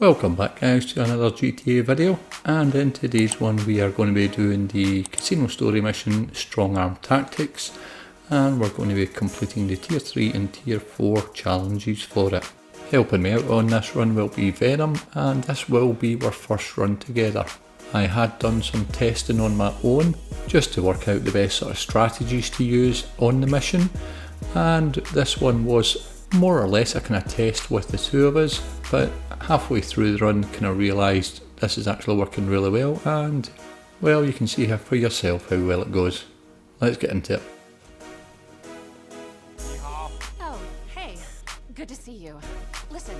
Welcome back guys to another GTA video, and in today's one we are going to be doing the casino story mission Strong Arm Tactics, and we're going to be completing the tier 3 and tier 4 challenges for it. Helping me out on this run will be Venom, and this will be our first run together. I had done some testing on my own just to work out the best sort of strategies to use on the mission, and this one was more or less a kind of test with the two of us, but halfway through the run kind of realised this is actually working really well, and well, you can see here for yourself how well it goes. Let's get into it. Oh, hey. Good to see you. Listen,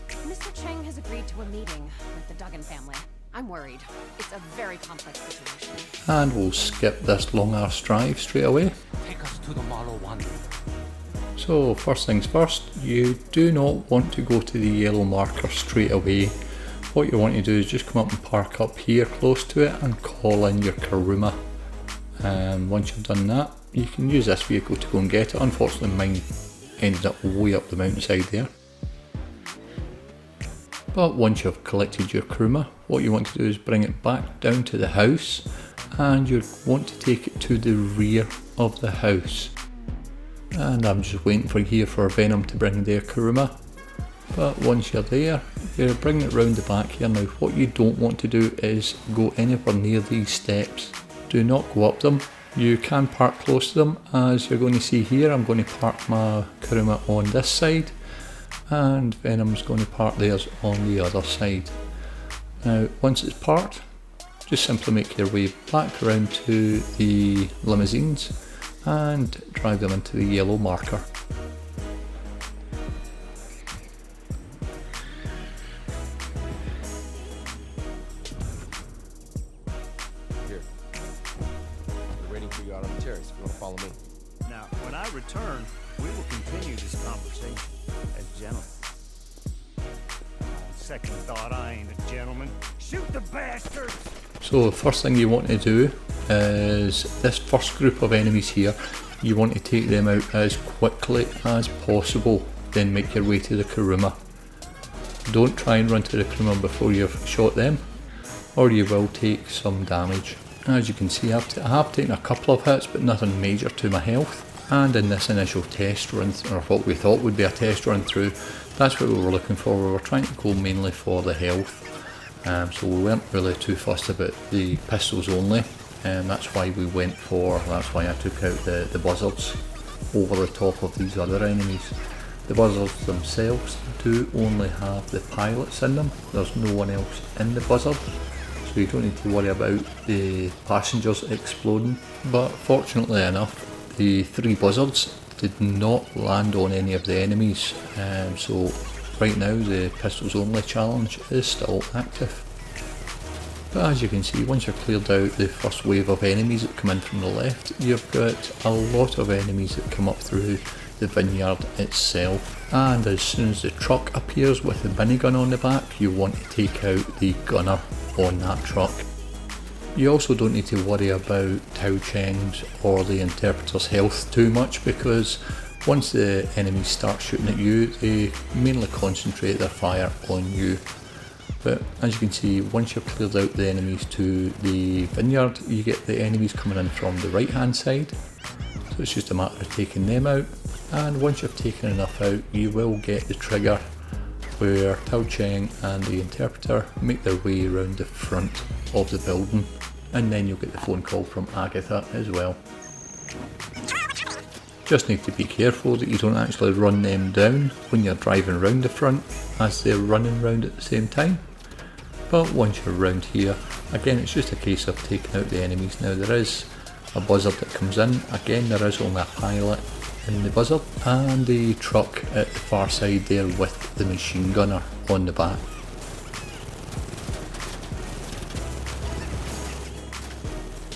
Mr. Cheng has agreed to a meeting with the Duggan family. I'm worried. It's a very complex situation. And we'll skip this long arse drive straight away. Take us to the Model 1. So first things first, you do not want to go to the yellow marker straight away. What you want to do is just come up and park up here close to it and call in your Kuruma. And once you've done that, you can use this vehicle to go and get it. Unfortunately mine ended up way up the mountainside there. But once you've collected your Kuruma, what you want to do is bring it back down to the house, and you want to take it to the rear of the house. And I'm just waiting for Venom to bring their Kuruma. But once you're there, you bring it round the back here. Now what you don't want to do is go anywhere near these steps. Do not go up them. You can park close to them, as you're going to see here. I'm going to park my Kuruma on this side, and Venom's going to park theirs on the other side. Now once it's parked, just simply make your way back around to the limousines and drive them into the yellow marker. Here. We're waiting for you out on the terrace if you want to follow me. Now, when I return, we will continue this conversation as gentlemen. On second thought, I ain't a gentleman. Shoot the bastards! So the first thing you want to do is this first group of enemies here, you want to take them out as quickly as possible, then make your way to the Kuruma. Don't try and run to the Kuruma before you've shot them, or you will take some damage. As you can see, I have taken a couple of hits, but nothing major to my health. And in this initial test run, or what we thought would be a test run through, that's what we were looking for. We were trying to go mainly for the health. So we weren't really too fussed about the pistols only, and that's why I took out the buzzards over the top of these other enemies. The buzzards themselves do only have the pilots in them. There's no one else in the buzzard, so you don't need to worry about the passengers exploding. But fortunately enough, the 3 buzzards did not land on any of the enemies, so right now the pistols only challenge is still active. But as you can see, once you've cleared out the first wave of enemies that come in from the left, you've got a lot of enemies that come up through the vineyard itself. And as soon as the truck appears with the minigun on the back, you want to take out the gunner on that truck. You also don't need to worry about Tao Cheng's or the interpreter's health too much, because once the enemies start shooting at you, they mainly concentrate their fire on you. But as you can see, once you've cleared out the enemies to the vineyard, you get the enemies coming in from the right hand side. So it's just a matter of taking them out, and once you've taken enough out, you will get the trigger where Tao Cheng and the interpreter make their way around the front of the building, and then you'll get the phone call from Agatha as well. Just need to be careful that you don't actually run them down when you're driving round the front as they're running round at the same time. But once you're around here, again it's just a case of taking out the enemies. Now there is a buzzard that comes in, again there is only a pilot in the buzzard, and the truck at the far side there with the machine gunner on the back.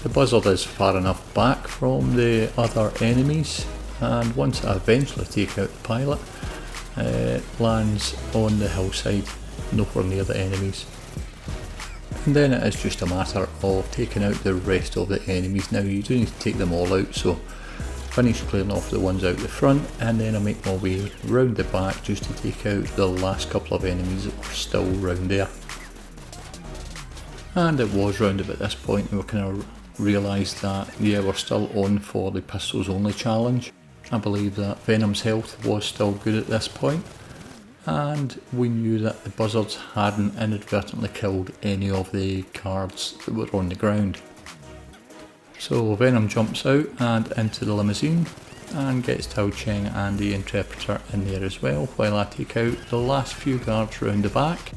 The buzzard is far enough back from the other enemies, and once I eventually take out the pilot, it lands on the hillside, nowhere near the enemies. And then it is just a matter of taking out the rest of the enemies. Now you do need to take them all out, so finish clearing off the ones out the front, and then I make my way round the back just to take out the last couple of enemies that were still round there. And it was round about this point we kind of realised that yeah, we're still on for the pistols only challenge. I believe that Venom's health was still good at this point, and we knew that the buzzards hadn't inadvertently killed any of the guards that were on the ground. So Venom jumps out and into the limousine and gets Tao Cheng and the interpreter in there as well, while I take out the last few guards round the back.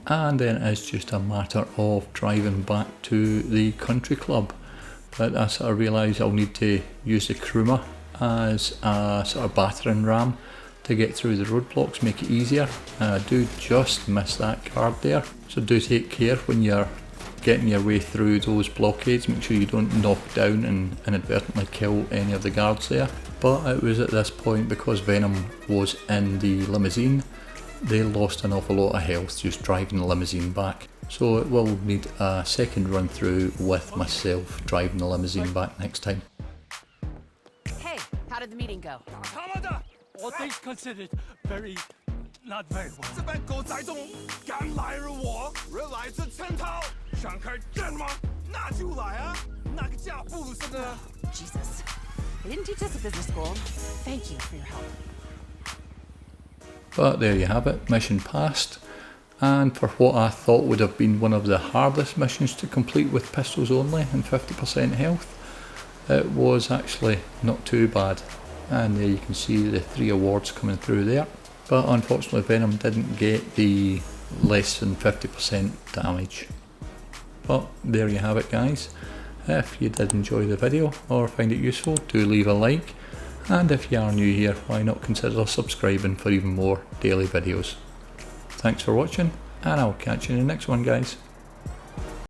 And then it's just a matter of driving back to the country club. But I sort of realise I'll need to use the Kruma as a sort of battering ram to get through the roadblocks, make it easier. I do just miss that guard there, so do take care when you're getting your way through those blockades. Make sure you don't knock down and inadvertently kill any of the guards there. But it was at this point, because Venom was in the limousine, they lost an awful lot of health just driving the limousine back. So it will need a second run through with myself driving the limousine back next time. Hey, how did the meeting go? All things considered, not very well. 这班狗仔中敢来而我，人来自圈套，想开战吗？那就来啊！那个架不如是呢。 Jesus. They didn't teach us at business school. Thank you for your help. But there you have it, mission passed. And for what I thought would have been one of the hardest missions to complete with pistols only and 50% health, it was actually not too bad. And there you can see the 3 awards coming through there. But unfortunately Venom didn't get the less than 50% damage. But there you have it, guys. If you did enjoy the video or find it useful, do leave a like. And if you are new here, why not consider subscribing for even more daily videos. Thanks for watching, and I'll catch you in the next one, guys.